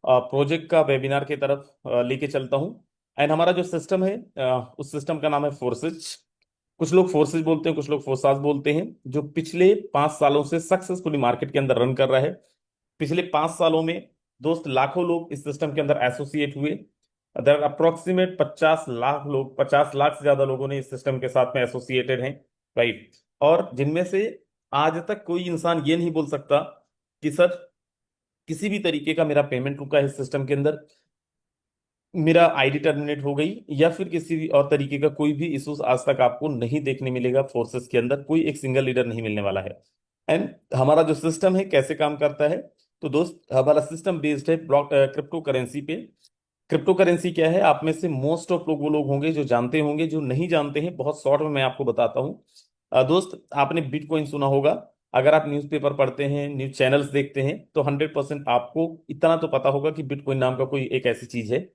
Project का webinar की तरफ लेके चलता हूँ। एंड हमारा जो सिस्टम है, उस सिस्टम का नाम है फोर्सेज। कुछ लोग फोर्सेज बोलते हैं, कुछ लोग फोर्साज बोलते हैं, जो पिछले 5 सालों से सक्सेसफुली मार्केट के अंदर रन कर रहा है। पिछले 5 सालों में दोस्त लाखों लोग इस सिस्टम के अंदर एसोसिएट हुए। अदर अप्रोक्सीमेट 50 लाख लोग, 50 लाख से ज्यादा लोगों ने इस सिस्टम के साथ में एसोसिएटेड हैं। राइट। और जिनमें से आज तक कोई इंसान ये नहीं बोल सकता कि सर किसी भी तरीके का मेरा पेमेंट रुका है इस सिस्टम के अंदर, मेरा आईडी टर्मिनेट हो गई, या फिर किसी भी और तरीके का कोई भी इशूज आज तक आपको नहीं देखने मिलेगा। फोर्सेस के अंदर कोई एक सिंगल लीडर नहीं मिलने वाला है। एंड हमारा जो सिस्टम है कैसे काम करता है, तो दोस्त हमारा सिस्टम बेस्ड है ब्लॉक क्रिप्टो करेंसी पे। क्रिप्टो करेंसी क्या है, आप में से मोस्ट ऑफ लोग वो लोग होंगे जो जानते होंगे, जो नहीं जानते हैं बहुत शॉर्ट में मैं आपको बताता हूँ। दोस्त आपने बिटकॉइन सुना होगा। अगर आप न्यूज़पेपर पढ़ते हैं, न्यूज चैनल्स देखते हैं, तो 100% आपको इतना तो पता होगा कि बिटकॉइन नाम का कोई एक ऐसी चीज है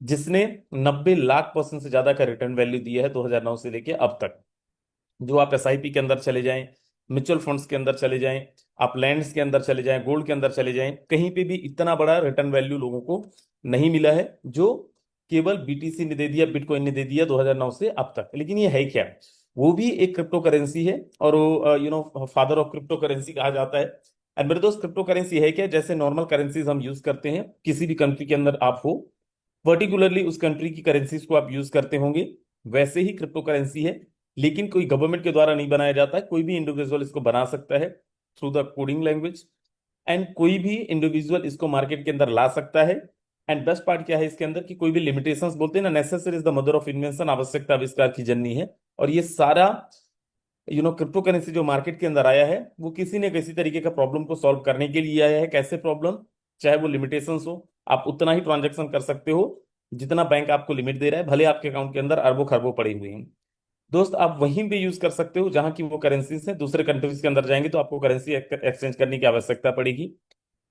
जिसने 90 लाख% से ज्यादा का रिटर्न वैल्यू दिया है 2009 से लेके अब तक। जो आप एसआईपी के अंदर चले जाएं, म्यूचुअल फंड्स के अंदर चले जाएं, आप लैंड्स के अंदर चले जाएं, गोल्ड के अंदर चले जाएं, कहीं पे भी इतना बड़ा रिटर्न वैल्यू लोगों को नहीं मिला है जो केवल बीटीसी ने दे दिया, बिटकॉइन ने दे दिया 2009 से अब तक। लेकिन ये है क्या? वो भी एक क्रिप्टो करेंसी है, और वो फादर ऑफ क्रिप्टो करेंसी कहा जाता है। एंड मेरे दोस्त, क्रिप्टो करेंसी है क्या? जैसे नॉर्मल करेंसीज हम यूज करते हैं, किसी भी कंट्री के अंदर आप हो, पर्टिकुलरली उस कंट्री की करेंसीज को आप यूज करते होंगे, वैसे ही क्रिप्टो करेंसी है। लेकिन कोई गवर्नमेंट के द्वारा नहीं बनाया जाता है, कोई भी इंडिविजुअल इसको बना सकता है through the coding language. And कोई भी इंडिविजुअल इसको मार्केट के अंदर ला सकता है। एंड बेस्ट पार्ट क्या है इसके अंदर, कि कोई भी लिमिटेशंस, बोलते हैं ना, necessary is the mother of invention, आवश्यकता आविष्कार की जननी है। और ये सारा क्रिप्टो करेंसी जो मार्केट के अंदर आया है, वो किसी न किसी तरीके का प्रॉब्लम को सॉल्व करने के लिए आया है। कैसे प्रॉब्लम? चाहे वो लिमिटेशंस हो, आप उतना ही ट्रांजैक्शन कर सकते हो जितना बैंक आपको लिमिट दे रहा है, भले आपके अकाउंट के अंदर अरबों खरबों पड़े हुए हैं। दोस्त आप वहीं पे यूज कर सकते हो जहां की वो करेंसीज है। दूसरे कंट्रीज के अंदर जाएंगे तो आपको करेंसी एक्सचेंज करने की आवश्यकता पड़ेगी।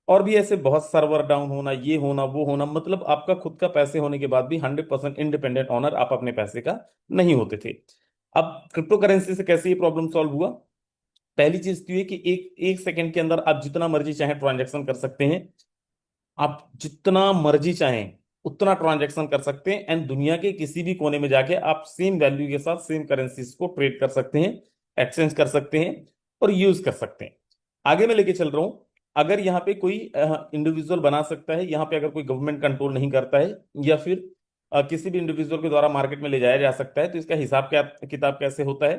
और भी ऐसे बहुत सर्वर डाउन होना, ये होना, वो होना, मतलब आपका खुद का पैसे होने के बाद भी 100% इंडिपेंडेंट ऑनर आप अपने पैसे का नहीं होते थे। अब क्रिप्टो करेंसी से कैसे ये प्रॉब्लम सॉल्व हुआ? पहली चीज तो ये कि एक एक सेकंड के अंदर आप जितना मर्जी चाहे ट्रांजैक्शन कर सकते हैं। आप जितना मर्जी चाहें उतना ट्रांजैक्शन कर सकते हैं। एंड दुनिया के किसी भी कोने में जाके आप सेम वैल्यू के साथ सेम करेंसीज को ट्रेड कर सकते हैं, एक्सचेंज कर सकते हैं और यूज कर सकते हैं। आगे मैं लेके चल रहा हूं। अगर यहाँ पे कोई इंडिविजुअल बना सकता है, यहाँ पे अगर कोई गवर्नमेंट कंट्रोल नहीं करता है, या फिर किसी भी इंडिविजुअल के द्वारा मार्केट में ले जाया जा सकता है, तो इसका हिसाब क्या किताब कैसे होता है?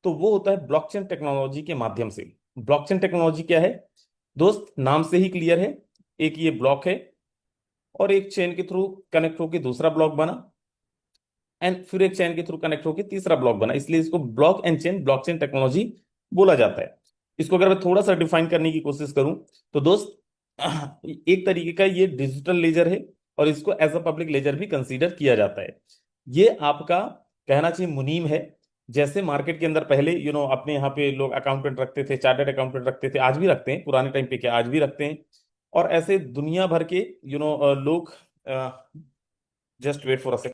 तो वो होता है ब्लॉकचेन टेक्नोलॉजी के माध्यम से। ब्लॉकचेन टेक्नोलॉजी क्या है दोस्त? नाम से ही क्लियर है। एक ये ब्लॉक है, और एक चेन के थ्रू कनेक्ट होकर दूसरा ब्लॉक बना, एंड फिर एक चेन के थ्रू कनेक्ट होकर तीसरा ब्लॉक बना, इसलिए इसको block and chain, blockchain technology बोला जाता है। इसको अगर मैं थोड़ा सा डिफाइन करने की कोशिश करूं, तो दोस्त एक तरीके का ये डिजिटल लेजर है, और इसको एज अ पब्लिक लेजर भी कंसीडर किया जाता है। ये आपका कहना चाहिए मुनीम है। जैसे मार्केट के अंदर पहले अपने यहाँ पे लोग अकाउंटेंट रखते थे, चार्टर्ड अकाउंटेंट रखते थे, आज भी रखते हैं, पुराने टाइम पे क्या आज भी रखते हैं। और ऐसे दुनिया भर के लोग, just wait for a second.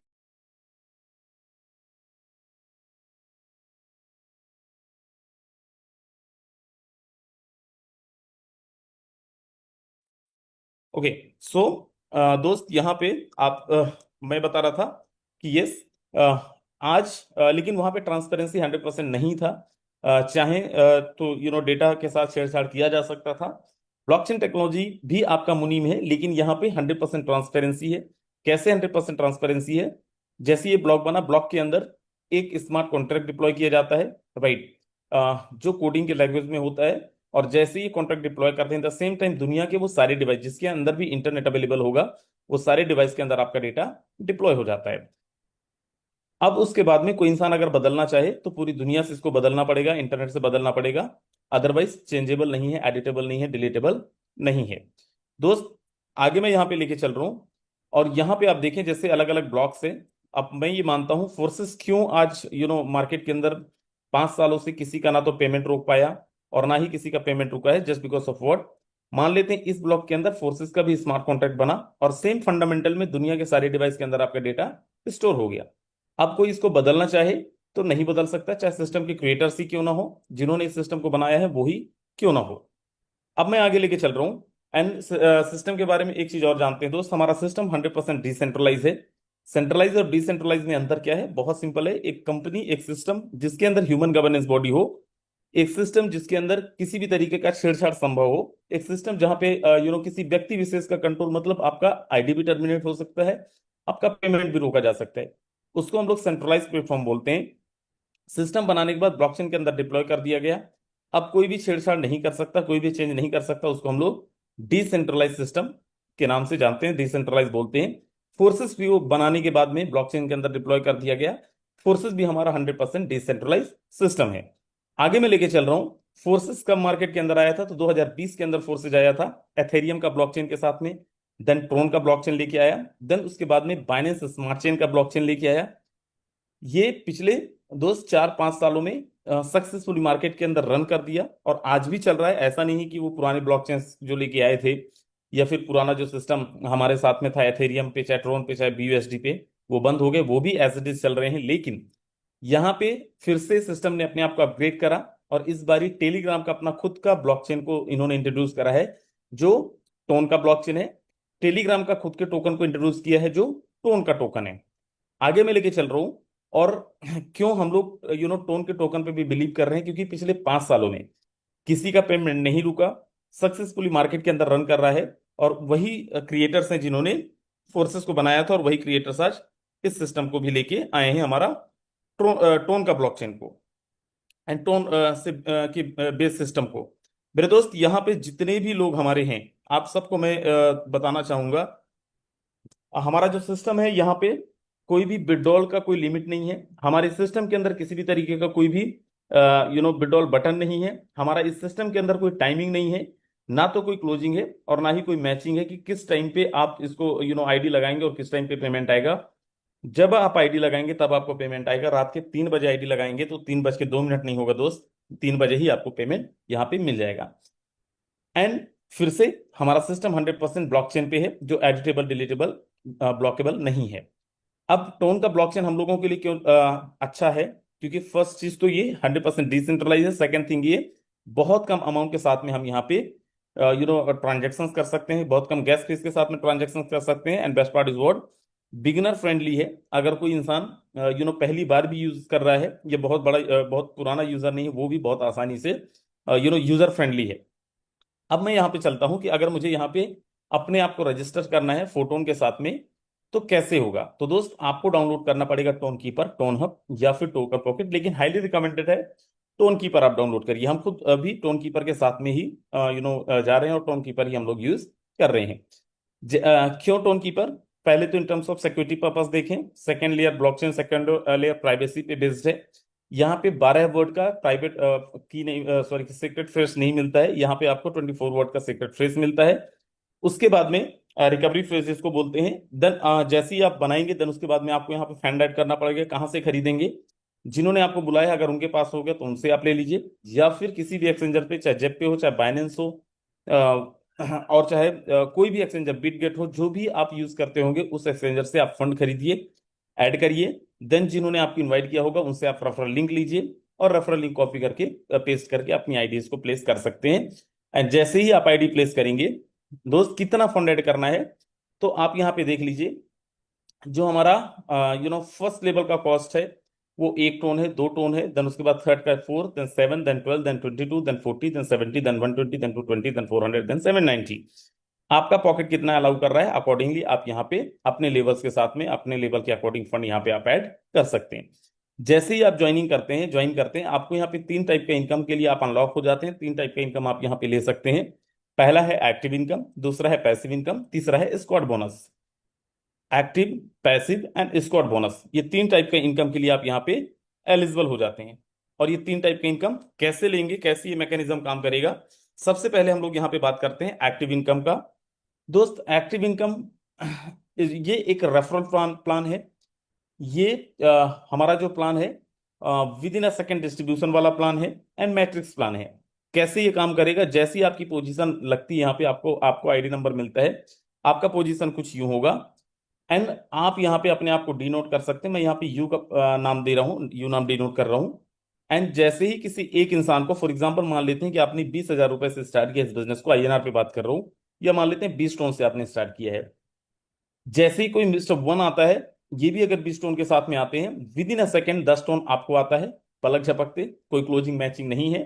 Okay. So दोस्त यहाँ पे आप मैं बता रहा था कि यस, आज लेकिन वहां पे ट्रांसपेरेंसी 100% नहीं था। चाहे तो डेटा के साथ छेड़छाड़ किया जा सकता था। ब्लॉकचेन टेक्नोलॉजी भी आपका मुनीम है, लेकिन यहाँ पे 100% ट्रांसपेरेंसी है। कैसे 100% ट्रांसपेरेंसी है? जैसे ये ब्लॉक बना, ब्लॉक के अंदर एक स्मार्ट कॉन्ट्रैक्ट डिप्लॉय किया जाता है। राइट। जो कोडिंग के लैंग्वेज में होता है। और जैसे ही कॉन्ट्रैक्ट डिप्लॉय करते हैं, द सेम टाइम दुनिया के वो सारे डिवाइस जिसके अंदर भी इंटरनेट अवेलेबल होगा, वो सारे डिवाइस के अंदर आपका डेटा डिप्लॉय हो जाता है। अब उसके बाद में कोई इंसान अगर बदलना चाहे तो पूरी दुनिया से इसको बदलना पड़ेगा, इंटरनेट से बदलना पड़ेगा। अदरवाइज चेंजेबल नहीं है, एडिटेबल नहीं है, डिलीटेबल नहीं है। दोस्त आगे मैं यहाँ पे लेके चल रहा हूँ। और यहाँ पे आप देखें जैसे अलग अलग ब्लॉक्स है। अब मैं ये मानता हूँ फोर्सेस क्यों आज मार्केट के अंदर 5 सालों से किसी का ना तो पेमेंट रोक पाया, और ना ही किसी का पेमेंट रुका है, जस्ट बिकॉज ऑफ व्हाट? मान लेते हैं इस ब्लॉक के अंदर फोर्सेस का भी स्मार्ट कॉन्ट्रैक्ट बना, और सेम फंडामेंटल में दुनिया के सारे डिवाइस के अंदर आपका डेटा स्टोर हो गया। अब कोई इसको बदलना चाहे तो नहीं बदल सकता, चाहे सिस्टम के क्रिएटर्स ही क्यों ना हो, जिन्होंने इस सिस्टम को बनाया है वो ही क्यों ना हो। अब मैं आगे लेके चल रहा हूं। एंड सिस्टम के बारे में एक चीज और जानते हैं दोस्त, हमारा सिस्टम 100% डिसेंट्रलाइज है। सेंट्रलाइज और डिसेंट्रलाइज में अंतर क्या है? बहुत सिंपल है। एक कंपनी, एक सिस्टम जिसके अंदर ह्यूमन गवर्नेंस बॉडी हो, एक सिस्टम जिसके अंदर किसी भी तरीके का छेड़छाड़ संभव हो, एक सिस्टम जहां पे किसी व्यक्ति विशेष का कंट्रोल, मतलब आपका आईडी भी टर्मिनेट हो सकता है, आपका पेमेंट भी रोका जा सकता है, उसको हम लोग सेंट्रलाइज प्लेटफॉर्म बोलते हैं। सिस्टम बनाने के बाद ब्लॉकचेन के अंदर डिप्लॉय कर दिया गया। अब कोई भी छेड़छाड़ नहीं कर सकता, कोई भी चेंज नहीं कर सकता, उसको हम लोग डिसेंट्रलाइज सिस्टम के नाम से जानते हैं, डिसेंट्रलाइज बोलते हैं। फोर्सेस भी वो बनाने के बाद में ब्लॉकचेन के अंदर डिप्लॉय कर दिया गया। फोर्सेस भी हमारा 100% डिसेंट्रलाइज सिस्टम है। आगे मैं लेके चल रहा हूं। फोर्सेस कब मार्केट के अंदर आया था? तो 2020 के अंदर फोर्सेस आया था एथेरियम का ब्लॉकचेन के साथ में। देन ट्रोन का ब्लॉकचेन लेके आया। देन उसके बाद में बाइनेंस स्मार्ट चेन का ब्लॉकचेन लेके आया। ये पिछले दोस्त 4-5 सालों में सक्सेसफुली मार्केट के अंदर रन कर दिया और आज भी चल रहा है। ऐसा नहीं है कि वो पुराने ब्लॉकचेन जो लेके आए थे या फिर पुराना जो सिस्टम हमारे साथ में था एथेरियम पे, चाहे ट्रोन पे, चाहे बीयूएसडी पे, वो बंद हो गए, वो भी एज इट इज चल रहे हैं। लेकिन यहाँ पे फिर से सिस्टम ने अपने आप को अपग्रेड करा और इस बारी टेलीग्राम का अपना खुद का ब्लॉकचेन को इन्होंने इंट्रोड्यूस करा है, जो टोन का ब्लॉकचेन है। टेलीग्राम का खुद के टोकन को इंट्रोड्यूस किया है, जो टोन का टोकन है। आगे मैं लेके चल रहा हूं। और क्यों हम लोग टोन के टोकन पे भी बिलीव कर रहे हैं? क्योंकि पिछले 5 सालों में किसी का पेमेंट नहीं रुका, सक्सेसफुली मार्केट के अंदर रन कर रहा है। और वही क्रिएटर्स हैं जिन्होंने फोर्सेस को बनाया था, और वही क्रिएटर्स आज इस सिस्टम को भी लेके आए हैं, हमारा टोन का ब्लॉकचेन को एंड टोन से की बेस सिस्टम को। मेरे दोस्त, यहाँ पे जितने भी लोग हमारे हैं, आप सबको मैं बताना चाहूंगा, हमारा जो सिस्टम है यहाँ पे कोई भी विड्रॉल का कोई लिमिट नहीं है। हमारे सिस्टम के अंदर किसी भी तरीके का कोई भी विड्रॉल बटन नहीं है। हमारा इस सिस्टम के अंदर कोई टाइमिंग नहीं है, ना तो कोई क्लोजिंग है और ना ही कोई मैचिंग है कि किस टाइम पे आप इसको आईडी लगाएंगे और किस टाइम पे पेमेंट आएगा। जब आप आईडी लगाएंगे तब आपको पेमेंट आएगा। रात के 3 बजे आईडी लगाएंगे तो 3:02 नहीं होगा दोस्त, 3 बजे ही आपको पेमेंट यहाँ पे मिल जाएगा। एंड फिर से हमारा सिस्टम 100% ब्लॉकचेन पे है, जो एडिटेबल, डिलीटेबल, ब्लॉकेबल नहीं है। अब टोन का ब्लॉकचेन हम लोगों के लिए क्यों अच्छा है? क्योंकि फर्स्ट चीज तो ये 100% डिसेंट्रलाइज है। सेकंड थिंग, ये बहुत कम अमाउंट के साथ में हम यहाँ पे ट्रांजेक्शन कर सकते हैं, बहुत कम गैस फीस के साथ में ट्रांजेक्शन कर सकते हैं। And best part is what, beginner friendly है। अगर कोई इंसान पहली बार भी यूज कर रहा है, ये बहुत बड़ा बहुत पुराना यूजर नहीं है, वो भी बहुत आसानी से यूजर फ्रेंडली है। अब मैं यहाँ पे चलता हूँ कि अगर मुझे यहाँ पे अपने आप को रजिस्टर करना है फोटोन के साथ में, तो कैसे होगा? तो दोस्त, आपको डाउनलोड करना पड़ेगा टोन कीपर, टोन हब या फिर टोकन पॉकेट, लेकिन हाईली रिकमेंडेड है टोन कीपर आप डाउनलोड करिए। हम खुद अभी टोन कीपर के साथ में ही जा रहे हैं और टोन कीपर ही हम लोग यूज कर रहे हैं। क्यों टोन कीपर? पहले तो in terms of security purpose देखें, second layer blockchain, second layer privacy पे बेस्ड है। यहाँ पे 12 वर्ड का प्राइवेट की नहीं, सॉरी, सीक्रेट फ्रेज नहीं मिलता है। यहाँ पे आपको 24 वर्ड का सीक्रेट फ्रेज मिलता है। उसके बाद में रिकवरी फ्रेज इसको बोलते हैं। देन जैसे ही आप बनाएंगे, देन उसके बाद में आपको यहाँ पे फंड ऐड करना पड़ेगा। कहाँ से खरीदेंगे? जिन्होंने आपको बुलाया, अगर उनके पास हो गया तो उनसे आप ले लीजिए, या फिर किसी भी एक्सचेंजर पे, चाहे जेप पे हो, चाहे बाइनेंस हो, और चाहे कोई भी एक्सचेंजर, बिटगेट हो, जो भी आप यूज करते होंगे, उस एक्सचेंजर से आप फंड खरीदिए, ऐड करिए। देन जिन्होंने आपको इनवाइट किया होगा उनसे आप रेफरल लिंक लीजिए और रेफरल लिंक कॉपी करके पेस्ट करके अपनी आईडीज को प्लेस कर सकते हैं। एंड जैसे ही आप आईडी प्लेस करेंगे, दोस्त, कितना फंड ऐड करना है तो आप यहाँ पे देख लीजिए। जो हमारा फर्स्ट लेवल का कॉस्ट है वो 1 टोन है, 2 टोन है, देन उसके बाद थर्ड का 4, then 7, then 12, then 22, then 40, then 70, then 120, then 220, then 400, then 790। आपका पॉकेट कितना अलाउ कर रहा है, अकॉर्डिंगली आप यहाँ पे अपने लेवल्स के साथ में, अपने लेवल के अकॉर्डिंग फंड यहाँ पे आप ऐड कर सकते हैं। जैसे ही आप ज्वाइन करते हैं, आपको यहाँ पे 3 टाइप का इनकम के लिए आप अनलॉक हो जाते हैं। 3 टाइप का इनकम आप यहाँ पे ले सकते हैं। पहला है एक्टिव इनकम, दूसरा है पैसिव इनकम, तीसरा है squad bonus. Active, passive and squad bonus, ये 3 टाइप का इनकम के लिए आप यहाँ पे एलिजिबल हो जाते हैं। और ये 3 टाइप का इनकम कैसे लेंगे, कैसे ये मैकेनिज्म काम करेगा? सबसे पहले हम लोग यहाँ पे बात करते हैं एक्टिव इनकम का। दोस्त, एक्टिव इनकम ये एक रेफरल प्लान है। ये हमारा जो प्लान है with in a second distribution वाला प्लान है एंड मैट्रिक्स प्लान है। कैसे ये काम करेगा? जैसे ही आपकी पोजीशन लगती है यहाँ पे, आपको आपको आईडी नंबर मिलता है, आपका पोजीशन कुछ यूं होगा एंड आप यहाँ पे अपने आप को डिनोट कर सकते हैं। मैं यहाँ पे यू का नाम दे रहा हूँ, यू नाम डिनोट कर रहा हूँ। एंड जैसे ही किसी एक इंसान को, फॉर एग्जाम्पल मान लेते हैं कि आपने 20,000 रुपए से स्टार्ट किया इस बिजनेस को, आईएनआर पे बात कर रहा हूँ, या मान लेते हैं 20 टोन से आपने स्टार्ट किया है। जैसे ही कोई मिस्टर वन आता है, ये भी अगर 20 टोन के साथ में आते हैं, with in a second 10 tone आपको आता है पलक झपकते, कोई क्लोजिंग मैचिंग नहीं है।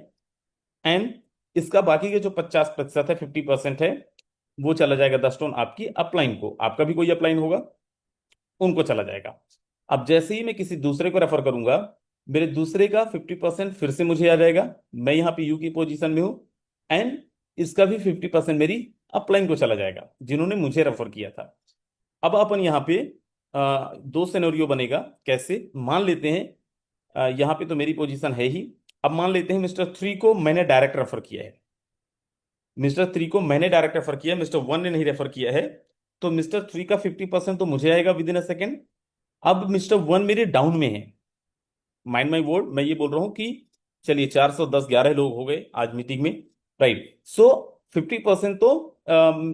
एंड इसका बाकी के जो 50% है, 50% है, वो चला जाएगा 10 टोन आपकी अपलाइन को, आपका भी कोई अपलाइन होगा, उनको चला जाएगा। अब जैसे ही मैं किसी दूसरे को रेफर करूंगा, मेरे दूसरे का 50% फिर से मुझे आ जाएगा, मैं यहाँ पे यू की पोजीशन में हूं, एंड इसका भी 50% मेरी अपलाइन को चला जाएगा जिन्होंने मुझे रेफर किया था। अब अपन यहाँ पे दो सिनेरियो बनेगा। कैसे, मान लेते हैं यहाँ पे तो मेरी पोजीशन है ही। अब मान लेते हैं मिस्टर थ्री को मैंने डायरेक्ट रेफर किया है, मिस्टर थ्री को मैंने डायरेक्ट रेफर किया है, मिस्टर वन ने नहीं रेफर किया है। तो मिस्टर थ्री का 50% तो मुझे आएगा विद इन अ सेकेंड। अब मिस्टर वन मेरे डाउन में है, माइंड माई वर्ड, मैं ये बोल रहा हूं कि चलिए 410 11 लोग हो गए आज मीटिंग में, राइट। सो 50% तो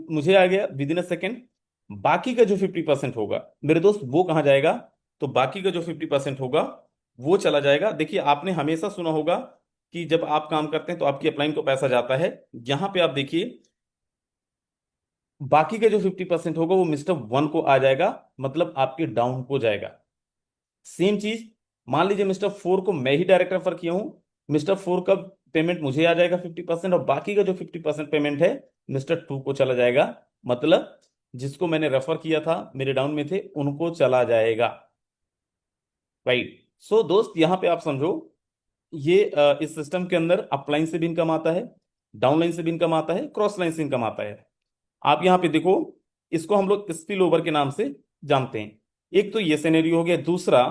मुझे आ गया विद इन अ सेकेंड। बाकी का जो 50% होगा मेरे दोस्त, वो कहाँ जाएगा? तो बाकी का जो 50% होगा वो चला जाएगा। देखिए, आपने हमेशा सुना होगा कि जब आप काम करते हैं तो आपकी अपलाइन को पैसा जाता है। यहां पे आप देखिए, बाकी का जो 50% होगा वो मिस्टर वन को आ जाएगा, मतलब आपके डाउन को जाएगा। सेम चीज, मान लीजिए मिस्टर फोर को मैं ही डायरेक्ट रेफर किया हूं, मिस्टर फोर का पेमेंट मुझे आ जाएगा 50%, और बाकी का जो 50% पेमेंट है मिस्टर टू को चला जाएगा, मतलब जिसको मैंने रेफर किया था मेरे डाउन में थे उनको चला जाएगा, राइट। सो दोस्त, यहां पे आप समझो, ये इस सिस्टम के अंदर अपलाइन से भी इनकम आता है, डाउनलाइन से भी इनकम आता है, क्रॉस लाइन से इनकम आता है। आप यहाँ पे देखो, इसको हम लोग स्पिल ओवर के नाम से जानते हैं। एक तो ये सिनेरियो हो गया। दूसरा,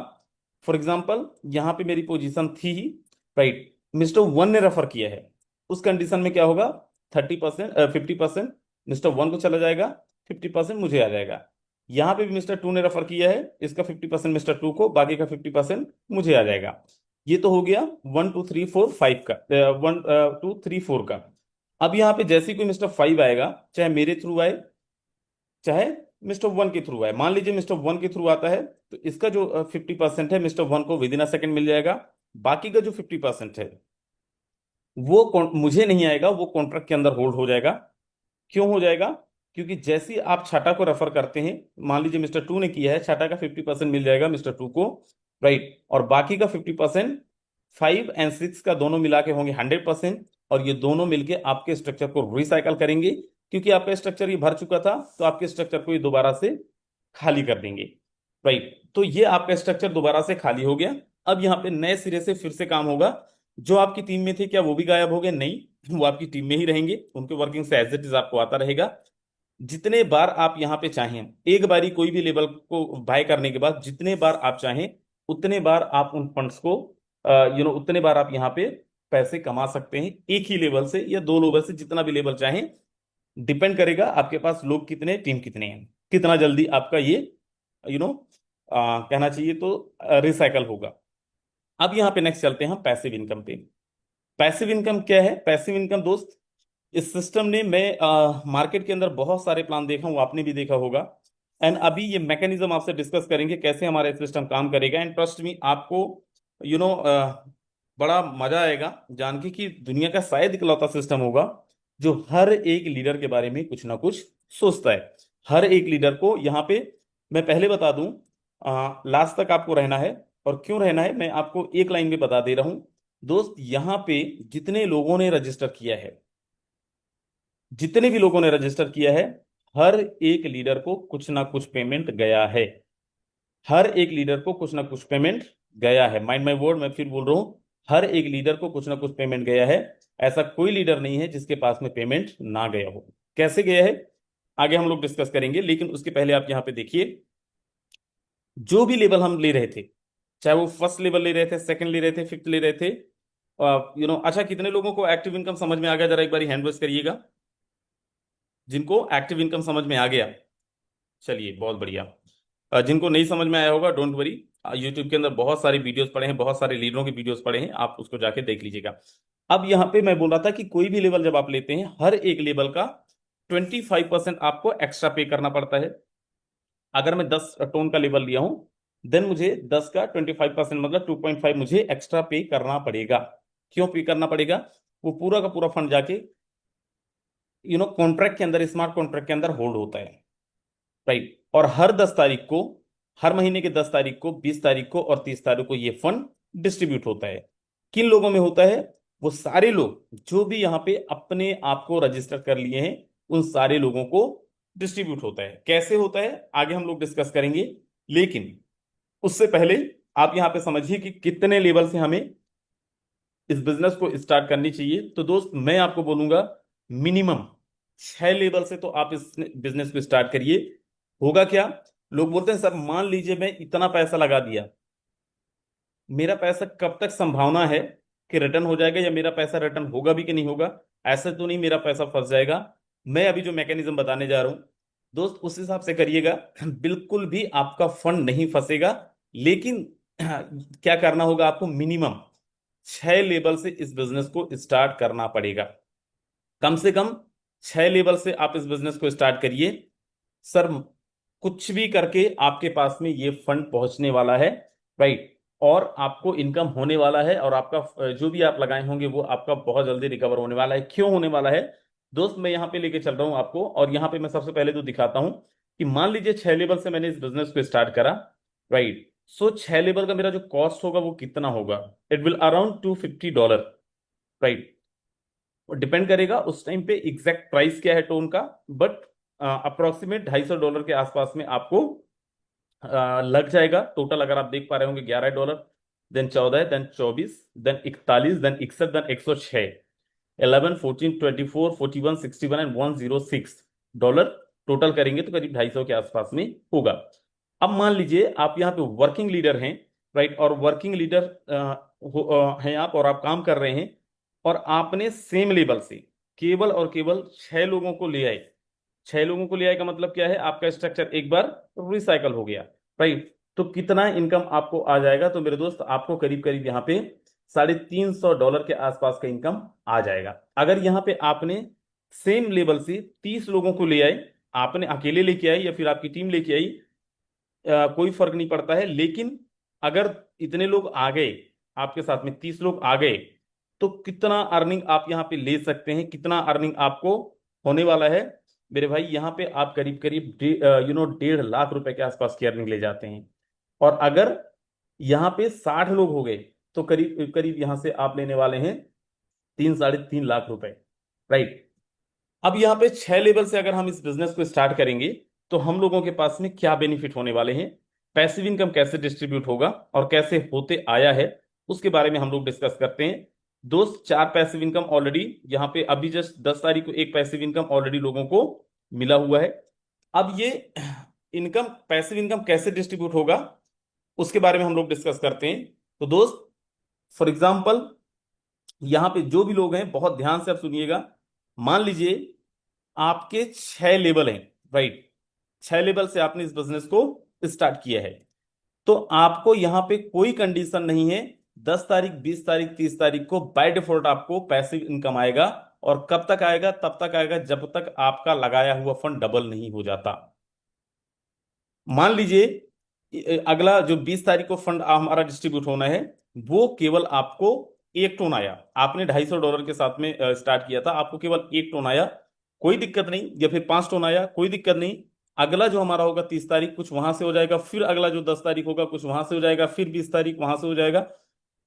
फॉर एग्जांपल यहाँ पे मेरी पोजीशन थी ही, राइट, मिस्टर वन ने रेफर किया है, उस कंडीशन में क्या होगा? 30% 50% मिस्टर वन को चला जाएगा, 50% मुझे आ जाएगा। यहाँ पे भी मिस्टर टू ने रेफर किया है, इसका 50% मिस्टर टू को, बाकी का 50% मुझे आ जाएगा। ये तो हो गया 1 2 3 4 5 का, 1 2 3 4 का। अब यहाँ पे जैसे ही कोई मिस्टर फाइव आएगा, चाहे मेरे थ्रू आए चाहे मिस्टर वन के थ्रू आए, मान लीजिए मिस्टर वन के थ्रू आता है, तो इसका जो 50% है मिस्टर वन को विद इन अ सेकेंड मिल जाएगा। बाकी का जो 50% है वो मुझे नहीं आएगा, वो कॉन्ट्रैक्ट के अंदर होल्ड हो जाएगा। क्यों हो जाएगा? क्योंकि जैसे ही आप छाटा को रेफर करते हैं, मान लीजिए मिस्टर टू ने किया है, छाटा का 50% मिल जाएगा मिस्टर टू को, राइट, और बाकी का 50% 5 और 6 का दोनों मिला के होंगे 100%, और ये दोनों मिलके आपके स्ट्रक्चर को रिसाइकल करेंगे। क्योंकि आपका स्ट्रक्चर ये भर चुका था, तो आपके स्ट्रक्चर को ये दोबारा से खाली कर देंगे, राइट। तो ये आपका स्ट्रक्चर दोबारा से खाली हो गया। अब यहाँ पे नए सिरे से फिर से काम होगा। जो आपकी टीम में थे, क्या वो भी गायब हो गए? नहीं, वो आपकी टीम में ही रहेंगे, उनके वर्किंग से एज इट इज आपको आता रहेगा। जितने बार आप यहाँ पे चाहें, एक बारी कोई भी लेवल को बाय करने के बाद जितने बार आप चाहें उतने बार आप उन फंड्स को उतने बार आप यहाँ पे पैसे कमा सकते हैं, एक ही लेवल से या दो लेवल से, जितना भी लेवल चाहें। डिपेंड करेगा आपके पास लोग कितने, टीम कितने हैं, कितना जल्दी आपका ये यू नो कहना चाहिए तो रिसाइकल होगा। अब यहाँ पे नेक्स्ट चलते हैं हम पैसिव इनकम पे। पैसिव इनकम क्या है? पैसिव इनकम दोस्त, इस सिस्टम ने, मैं मार्केट के अंदर बहुत सारे प्लान देखा हूँ, आपने भी देखा होगा। एंड अभी ये मैकेनिज्म आपसे डिस्कस करेंगे कैसे हमारा सिस्टम काम करेगा। एंड ट्रस्ट मी, आपको यू नो बड़ा मजा आएगा जान के कि दुनिया का शायद इकलौता सिस्टम होगा जो हर एक लीडर के बारे में कुछ ना कुछ सोचता है। हर एक लीडर को यहाँ पे, मैं पहले बता दूं, लास्ट तक आपको रहना है। और क्यों रहना है मैं आपको एक लाइन में बता दे रहा हूं दोस्त। यहाँ पे जितने लोगों ने रजिस्टर किया है, जितने भी लोगों ने रजिस्टर किया है, हर एक लीडर को कुछ ना कुछ पेमेंट गया है। हर एक लीडर को कुछ ना कुछ पेमेंट गया है, माइंड माई वर्ड, मैं फिर बोल रहा हूं, हर एक लीडर को कुछ ना कुछ पेमेंट गया है। ऐसा कोई लीडर नहीं है जिसके पास में पेमेंट ना गया हो। कैसे गया है आगे हम लोग डिस्कस करेंगे, लेकिन उसके पहले आप यहां पे देखिए, जो भी लेवल हम ले रहे थे, चाहे वो फर्स्ट लेवल ले रहे थे, सेकंड ले रहे थे, फिफ्थ ले रहे थे, अच्छा, कितने लोगों को एक्टिव इनकम समझ में आ गया? जरा एक बार हैंड रेज करिएगा जिनको एक्टिव इनकम समझ में आ गया। चलिए, बहुत बढ़िया। जिनको नहीं समझ में आया होगा, डोंट वरी, यूट्यूब के अंदर बहुत सारी वीडियोस पड़े हैं, बहुत सारे लीडरों की वीडियोस पड़े हैं, आप उसको जाके देख लीजिएगा। अब यहाँ पे मैं बोल रहा था कि कोई भी लेवल जब आप लेते हैं, हर एक लेवल का 25% आपको एक्स्ट्रा पे करना पड़ता है। अगर मैं 10 टोन का लेवल लिया हूं, देन मुझे 10 का 25% मतलब 2.5 मुझे एक्स्ट्रा पे करना पड़ेगा। क्यों पे करना पड़ेगा? वो पूरा का पूरा फंड जाके कॉन्ट्रैक्ट के अंदर, स्मार्ट कॉन्ट्रैक्ट के अंदर होल्ड होता है, राइट। और हर 10 तारीख को, हर महीने के 10 तारीख को, 20 तारीख को और 30 तारीख को ये फंड डिस्ट्रीब्यूट होता है। किन लोगों में होता है? वो सारे लोग जो भी यहाँ पे अपने आप को रजिस्टर कर लिए हैं, उन सारे लोगों को डिस्ट्रीब्यूट होता है। कैसे होता है आगे हम लोग डिस्कस करेंगे, लेकिन उससे पहले आप यहाँ पे समझिए कि कितने लेवल से हमें इस बिजनेस को स्टार्ट करनी चाहिए। तो दोस्त, मैं आपको बोलूंगा मिनिमम 6 लेवल से तो आप इस बिजनेस को स्टार्ट करिए। होगा क्या, लोग बोलते हैं सर मान लीजिए मैं इतना पैसा लगा दिया, मेरा पैसा कब तक संभावना है कि रिटर्न हो जाएगा, या मेरा पैसा रिटर्न होगा भी कि नहीं होगा? ऐसा तो नहीं मेरा पैसा फंस जाएगा? मैं अभी जो मैकेनिज्म बताने जा रहा हूं दोस्त, उस हिसाब से करिएगा। बिल्कुल भी आपका फंड नहीं फंसेगा। लेकिन क्या करना होगा आपको, मिनिमम 6 लेवल से इस बिजनेस को स्टार्ट करना पड़ेगा। कम से कम 6 लेवल से आप इस बिजनेस को स्टार्ट करिए। सर कुछ भी करके आपके पास में ये फंड पहुंचने वाला है, राइट। और आपको इनकम होने वाला है, और आपका जो भी आप लगाए होंगे वो आपका बहुत जल्दी रिकवर होने वाला है। क्यों होने वाला है दोस्त, मैं यहाँ पे लेके चल रहा हूँ आपको। और यहाँ पे मैं सबसे पहले तो दिखाता हूँ कि मान लीजिए 6 लेवल से मैंने इस बिजनेस को स्टार्ट करा, राइट। सो 6 लेवल का मेरा जो कॉस्ट होगा वो कितना होगा? It will around $250, right. Depend करेगा उस टाइम पे एग्जैक्ट प्राइस क्या है टोन का, बट अप्रोक्सीमेट $250 के आसपास में आपको लग जाएगा टोटल। अगर आप देख पा रहे होंगे $11, then 14, then 24, then 41, then 61, then 106, 11, 14, 24, 41, 61 and $106 total करेंगे तो करीब 250 के आसपास में होगा। अब मान लीजिए आप यहाँ पे वर्किंग लीडर हैं, राइट, और वर्किंग लीडर हैं आप, और आप काम कर रहे हैं, और आपने सेम लेवल से केवल और केवल 6 लोगों को ले आए। 6 लोगों को ले आए का मतलब क्या है, आपका स्ट्रक्चर एक बार रिसाइकल हो गया, राइट। तो कितना इनकम आपको आ जाएगा? तो मेरे दोस्त आपको करीब करीब यहाँ पे $350 के आसपास का इनकम आ जाएगा। अगर यहाँ पे आपने सेम लेवल से 30 लोगों को ले आए, आपने अकेले लेके आई या फिर आपकी टीम लेके आई, कोई फर्क नहीं पड़ता है। लेकिन अगर इतने लोग आ गए, आपके साथ में 30 लोग आ गए, तो कितना अर्निंग आप यहाँ पे ले सकते हैं, कितना अर्निंग आपको होने वाला है मेरे भाई? यहाँ पे आप करीब करीब 1.5 लाख रुपए के आसपास की अर्निंग ले जाते हैं। और अगर यहाँ पे 60 लोग हो गए, तो करीब करीब यहाँ से आप लेने वाले हैं 3-3.5 लाख रुपए, राइट। अब यहाँ पे 6 लेवल से अगर हम इस बिजनेस को स्टार्ट करेंगे, तो हम लोगों के पास में क्या बेनिफिट होने वाले हैं, पैसिव इनकम कैसे डिस्ट्रीब्यूट होगा और कैसे होते आया है, उसके बारे में हम लोग डिस्कस करते हैं। दोस्त, 4 पैसिव इनकम ऑलरेडी यहाँ पे, अभी जस्ट 10 तारीख को एक पैसिव इनकम ऑलरेडी लोगों को मिला हुआ है। अब ये इनकम, पैसिव इनकम कैसे डिस्ट्रीब्यूट होगा उसके बारे में हम लोग डिस्कस करते हैं। तो दोस्त, फॉर एग्जाम्पल यहाँ पे जो भी लोग हैं बहुत ध्यान से आप सुनिएगा। मान लीजिए आपके 6 लेवल हैं, राइट। 6 लेवल से आपने इस बिजनेस को स्टार्ट किया है, तो आपको यहां पे कोई कंडीशन नहीं है। 10 तारीख, 20 तारीख, 30 तारीख को बाय डिफॉल्ट आपको पैसिव इनकम आएगा। और कब तक आएगा? तब तक आएगा जब तक आपका लगाया हुआ फंड डबल नहीं हो जाता। मान लीजिए अगला जो 20 तारीख को फंड हमारा डिस्ट्रीब्यूट होना है, वो केवल आपको 1 टोन आया। आपने $250 के साथ में स्टार्ट किया था, आपको केवल 1 टोन आया, कोई दिक्कत नहीं। या फिर 5 टोन आया, कोई दिक्कत नहीं। अगला जो हमारा होगा 30 तारीख, कुछ वहां से हो जाएगा। फिर अगला जो 10 तारीख होगा, कुछ वहां से हो जाएगा। फिर 20 तारीख वहां से हो जाएगा।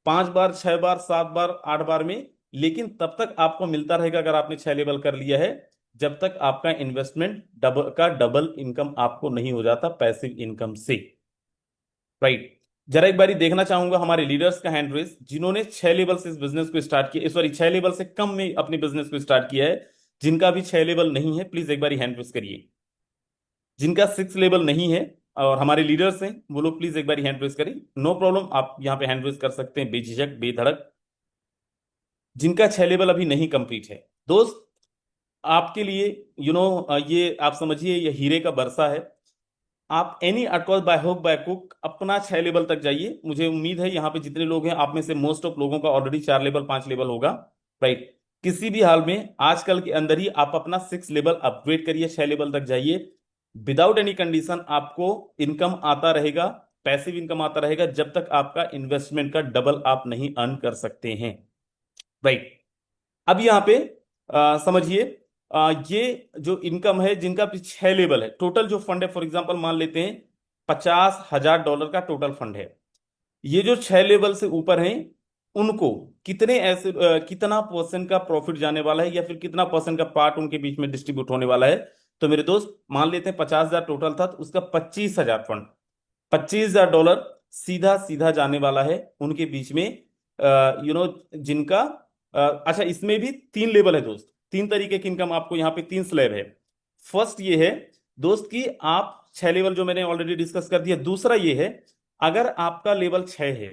5 बार, 6 बार, 7 बार, 8 बार में। लेकिन तब तक आपको मिलता रहेगा, अगर आपने 6 लेवल कर लिया है, जब तक आपका इन्वेस्टमेंट डबल इनकम आपको नहीं हो जाता पैसिव इनकम से, राइट। जरा एक बारी देखना चाहूंगा हमारे लीडर्स का हैंड रेस, जिन्होंने 6 लेवल से इस बिजनेस को स्टार्ट किया, सॉरी 6 लेवल से कम में अपने बिजनेस को स्टार्ट किया है। जिनका भी 6 लेवल नहीं है, प्लीज एक बारी हैंड रेस करिए। जिनका 6 लेवल नहीं है और हमारे लीडर्स हैं, वो लोग प्लीज एक बारी हैंड रेस करें। नो प्रॉब्लम, आप यहाँ पे हैंड रेस कर सकते हैं बेझिझक, बेधड़क। जिनका 6 लेवल अभी नहीं कंप्लीट है, दोस्त आपके लिए ये आप समझिए, ये हीरे का बरसा है। आप एनी अटकॉल बाय हुक बाय कुक अपना 6 लेवल तक जाइए। मुझे उम्मीद है यहाँ पे जितने लोग हैं, आप में से मोस्ट ऑफ लोगों का ऑलरेडी 4 लेवल, 5 लेवल होगा, राइट। किसी भी हाल में आजकल के अंदर ही आप अपना 6 लेवल अपग्रेड करिए, 6 लेवल तक जाइए। विदाउट एनी कंडीशन आपको इनकम आता रहेगा, पैसिव इनकम आता रहेगा, जब तक आपका इन्वेस्टमेंट का डबल आप नहीं अर्न कर सकते हैं, राइट। अब यहाँ पे समझिए, ये जो इनकम है जिनका भी 6 लेवल है, टोटल जो फंड है, फॉर एग्जांपल मान लेते हैं $50,000 का टोटल फंड है। ये जो 6 लेवल से ऊपर हैं उनको कितने ऐसे कितना परसेंट का प्रॉफिट जाने वाला है, या फिर कितना परसेंट का पार्ट उनके बीच में डिस्ट्रीब्यूट होने वाला है। तो मेरे दोस्त मान लेते हैं 50,000 टोटल था, तो उसका 25,000 फंड, $25,000 सीधा सीधा जाने वाला है उनके बीच में, जिनका अच्छा, इसमें भी 3 लेवल है दोस्त, 3 तरीके की इनकम, आपको यहाँ पे 3 स्लैब है। फर्स्ट ये है दोस्त कि आप 6 लेवल जो मैंने ऑलरेडी डिस्कस कर दिया। दूसरा ये है, अगर आपका लेवल 6 है,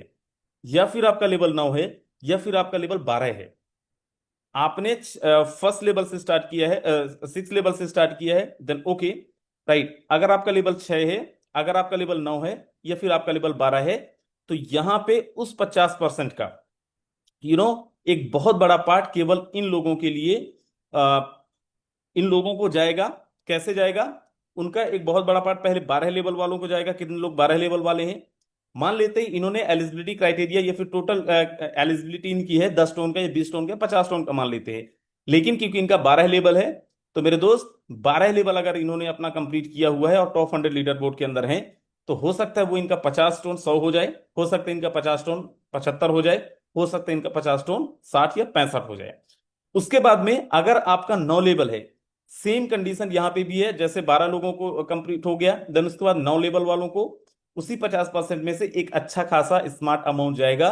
या फिर आपका लेवल 9 है, या फिर आपका लेवल 12 है, आपने फर्स्ट लेवल से स्टार्ट किया है, 6 लेवल से स्टार्ट किया है, देन ओके, राइट। अगर आपका लेवल 6 है, अगर आपका लेवल 9 है, या फिर आपका लेवल 12 है, तो यहां पे उस 50% का यू नो एक बहुत बड़ा पार्ट केवल इन लोगों के लिए, अ, इन लोगों को जाएगा। कैसे जाएगा? उनका एक बहुत बड़ा पार्ट पहले 12 लेवल वालों को जाएगा। कितने लोग 12 लेवल वाले हैं? मान लेते हैं इन्होंने एलिजिबिलिटी क्राइटेरिया या फिर टोटल एलिजिबिलिटी इनकी है 10 टोन का या 20 टोन का 50 टोन का मान लेते हैं, लेकिन क्योंकि इनका 12 लेवल है, तो मेरे दोस्त 12 लेवल अगर इन्होंने अपना कंप्लीट किया हुआ है और टॉप 100 लीडर बोर्ड के अंदर हैं, तो हो सकता है वो इनका 50 टोन 100 हो जाए, हो सकता है इनका 50 टोन 75 हो जाए, हो सकता है इनका 50 टोन 60 या 65 हो जाए। उसके बाद में अगर आपका 9 लेवल है, सेम कंडीशन यहां पे भी है, जैसे 12 लोगों को कंप्लीट हो गया, देन उसके बाद 9 लेवल वालों को उसी 50% में से एक अच्छा खासा स्मार्ट अमाउंट जाएगा,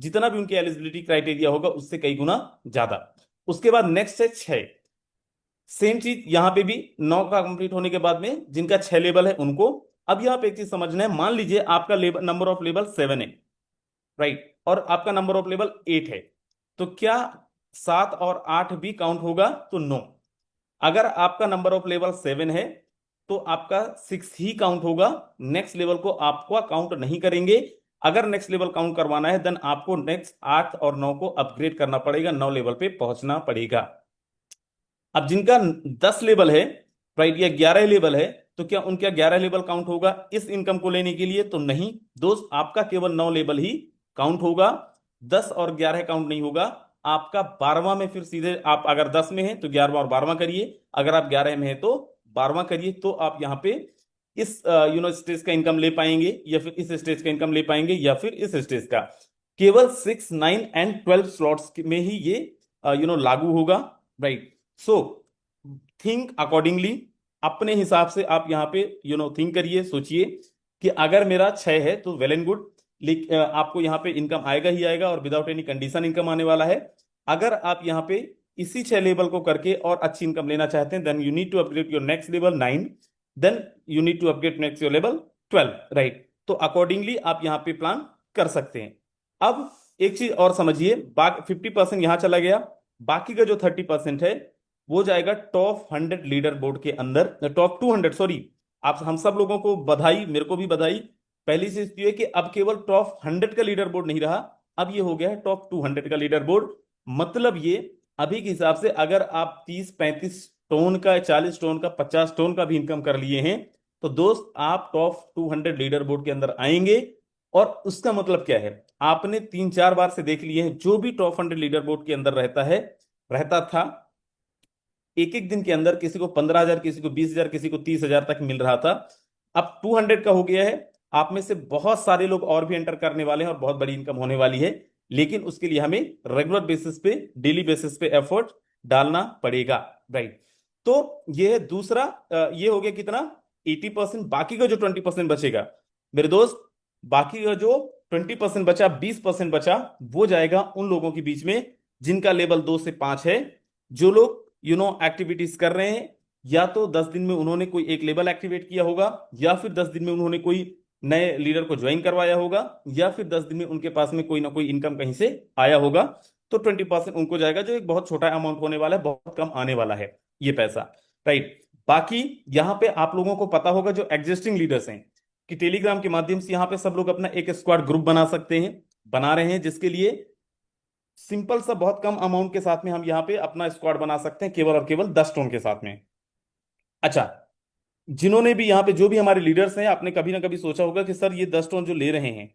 जितना भी उनकी एलिजिबिलिटी क्राइटेरिया होगा उससे कई गुना ज्यादा। उसके बाद नेक्स्ट है 6, सेम चीज यहां पे भी 9 का कंप्लीट होने के बाद में जिनका 6 लेवल है उनको। अब यहां पे एक चीज समझना है, मान लीजिए आपका लेवल नंबर ऑफ लेवल 7 है, राइट, और आपका नंबर ऑफ लेवल 8 है, तो क्या 7 और 8 भी काउंट होगा? तो नो। अगर आपका नंबर ऑफ लेवल 7 है, तो आपका 6 ही काउंट होगा, नेक्स्ट लेवल को आपको काउंट नहीं करेंगे। अगर नेक्स्ट लेवल काउंट करवाना है, देन आपको नेक्स्ट 8 और 9 को अपग्रेड करना पड़ेगा, 9 लेवल पे पहुंचना पड़ेगा। अब जिनका 10 लेवल है, राइट, या 11 लेवल है, तो क्या उनका 11 लेवल काउंट होगा इस इनकम को लेने के लिए? तो नहीं दोस्त, आपका केवल 9 लेवल ही काउंट होगा, 10 और 11 काउंट नहीं होगा। आपका 12वां में फिर सीधे आप अगर 10 में है तो 11वां और 12वां करिए, अगर आप 11 में है तो 12वां करिए, तो आप यहाँ पे इस स्टेज का इनकम ले पाएंगे, या फिर इस स्टेज का इनकम ले पाएंगे, या फिर इस स्टेज का। केवल 6, 9 एंड 12 स्लॉट्स में ही ये लागू होगा, राइट। सो थिंक अकॉर्डिंगली, अपने हिसाब से आप यहाँ पे थिंक करिए, सोचिए कि अगर मेरा 6 है तो वेल एंड गुड, लेकिन आपको यहाँ पे इनकम आएगा ही आएगा, और विदाउट एनी कंडीशन इनकम आने वाला है। अगर आप यहाँ पे इसी 6 लेवल को करके और अच्छी इनकम लेना चाहते हैं, then you need to upgrade your next level 9, then you need to upgrade next your level 12, right. तो अकॉर्डिंगली आप यहाँ पे प्लान कर सकते हैं। अब एक चीज और समझिए, बाकी 50% यहां चला गया, बाकी का जो 30% है वो जाएगा टॉप 100 लीडर बोर्ड के अंदर, टॉप 200, सॉरी। आप हम सब लोगों को बधाई, मेरे को भी बधाई। पहली चीज तो ये कि अब केवल टॉप 100 का लीडर बोर्ड नहीं रहा, अब ये हो गया है टॉप 200 का लीडर बोर्ड। मतलब ये अभी के हिसाब से अगर आप 30-35 टोन का, 40 टोन का, 50 टोन का भी इनकम कर लिए हैं, तो दोस्त आप टॉप 200 लीडर बोर्ड के अंदर आएंगे। और उसका मतलब क्या है? आपने 3-4 बार से देख लिए हैं, जो भी टॉप 100 लीडर बोर्ड के अंदर रहता था, एक एक दिन के अंदर किसी को 15,000, किसी को 20,000, किसी को 30,000 तक मिल रहा था। अब 200 का हो गया है, आप में से बहुत सारे लोग और भी एंटर करने वाले हैं और बहुत बड़ी इनकम होने वाली है, लेकिन उसके लिए हमें रेगुलर बेसिस पे, डेली बेसिस पे एफर्ट डालना पड़ेगा, राइट। तो ये है दूसरा, ये हो गया कितना? 80%। बाकी का जो 20% बचेगा मेरे दोस्त, बाकी का जो 20% बचा, 20% बचा, वो जाएगा उन लोगों के बीच में जिनका लेवल 2 से 5 है, जो लोग एक्टिविटीज कर रहे हैं। या तो 10 दिन में उन्होंने कोई एक लेवल एक्टिवेट किया होगा, या फिर 10 दिन में उन्होंने कोई नए लीडर को ज्वाइन करवाया होगा, या फिर 10 दिन में उनके पास में कोई ना कोई इनकम कहीं से आया होगा। तो 20% उनको जाएगा, जो एक बहुत छोटा अमाउंट होने वाला है, बहुत कम आने वाला है ये पैसा, राइट। बाकी यहां पे आप लोगों को पता होगा, जो एग्जिस्टिंग लीडर्स हैं, कि टेलीग्राम के माध्यम से यहाँ पे सब लोग अपना एक स्क्वाड ग्रुप बना सकते हैं, बना रहे हैं, जिसके लिए सिंपल सा बहुत कम अमाउंट के साथ में हम यहाँ पे अपना स्क्वाड बना सकते हैं, केवल और केवल 10 टोन के साथ में। अच्छा, जिन्होंने भी यहाँ पे जो भी हमारे लीडर्स हैं, आपने कभी ना कभी सोचा होगा कि सर ये 10 टोन जो ले रहे हैं,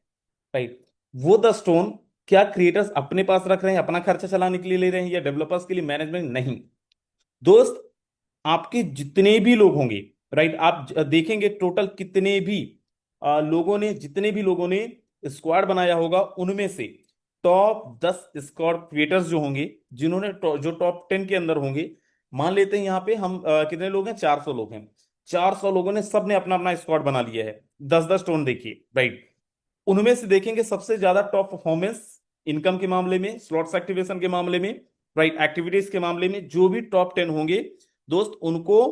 राइट, वो 10 टोन क्या क्रिएटर्स अपने पास रख रहे हैं, अपना खर्चा चलाने के लिए ले रहे हैं, या डेवलपर्स के लिए, मैनेजमेंट? नहीं, दोस्त आपके जितने भी लोग होंगे, राइट, आप देखेंगे टोटल कितने भी लोगों ने, जितने भी लोगों ने स्क्वाड बनाया होगा, उनमें से टॉप 10 स्क्वाड क्रिएटर्स जो होंगे, जिन्होंने जो टॉप 10 के अंदर होंगे, मान लेते हैं यहाँ पे हम कितने लोग हैं, 400 लोग हैं, 400 लोगों ने सबने अपना अपना स्क्वाड बना लिया है, 10-10 टोन देखिए, राइट। उनमें से देखेंगे सबसे ज्यादा टॉप परफॉर्मेंस इनकम के मामले में, स्लॉट्स एक्टिवेशन के मामले में, राइट, एक्टिविटीज के मामले में, जो भी टॉप 10 होंगे दोस्त, उनको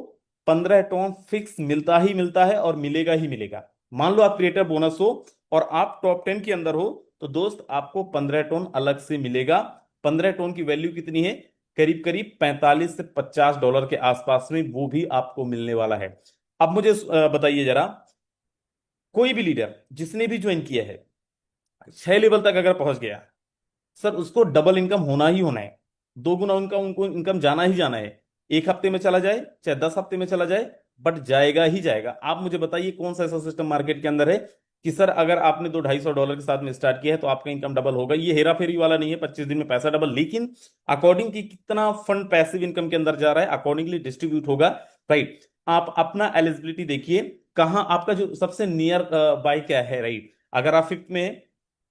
15 टोन फिक्स मिलता ही मिलता है और मिलेगा ही मिलेगा। मान लो आप क्रिएटर बोनस हो और आप टॉप 10 के अंदर हो, तो दोस्त आपको 15 टोन अलग से मिलेगा। 15 टोन की वैल्यू कितनी है, करीब करीब 45 से $50 के आसपास में वो भी आपको मिलने वाला है। अब मुझे बताइए जरा, कोई भी लीडर जिसने भी ज्वाइन किया है 6 लेवल तक अगर पहुंच गया, सर उसको डबल इनकम होना ही होना है, 2 गुना उनका उनको इनकम जाना ही जाना है। 1 हफ्ते में चला जाए चाहे 10 हफ्ते में चला जाए, बट जाएगा ही जाएगा। आप मुझे बताइए कौन सा ऐसा सिस्टम मार्केट के अंदर है कि सर अगर आपने $250 के साथ में स्टार्ट किया है तो आपका इनकम डबल होगा। ये हेरा फेरी वाला नहीं है 25 दिन में पैसा डबल, लेकिन अकॉर्डिंग की कितना फंड पैसिव इनकम के अंदर जा रहा है, अकॉर्डिंगली डिस्ट्रीब्यूट होगा, राइट। आप अपना एलिजिबिलिटी देखिए, कहाँ आपका जो सबसे नियर बाय क्या है, राइट। अगर आप 5th में है,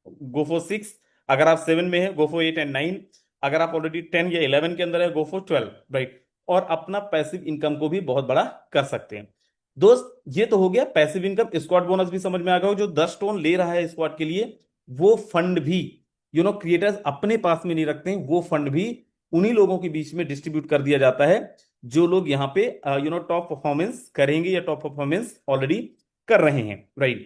गो फॉर 6, अगर आप 7 में है, गो फॉर 8 एंड 9, अगर आप ऑलरेडी 10 या 11 के अंदर है, गो फॉर 12, राइट। और अपना पैसिव इनकम को भी बहुत बड़ा कर सकते हैं। दोस्त ये तो हो गया पैसिव इनकम, स्क्वाड बोनस भी समझ में आ गया। जो 10 टोन ले रहा है स्क्वाड के लिए, वो फंड भी क्रिएटर्स अपने पास में नहीं रखते हैं, वो फंड भी उन्हीं लोगों के बीच में डिस्ट्रीब्यूट कर दिया जाता है जो लोग यहाँ पे टॉप परफॉर्मेंस करेंगे या टॉप परफॉर्मेंस ऑलरेडी कर रहे हैं, राइट।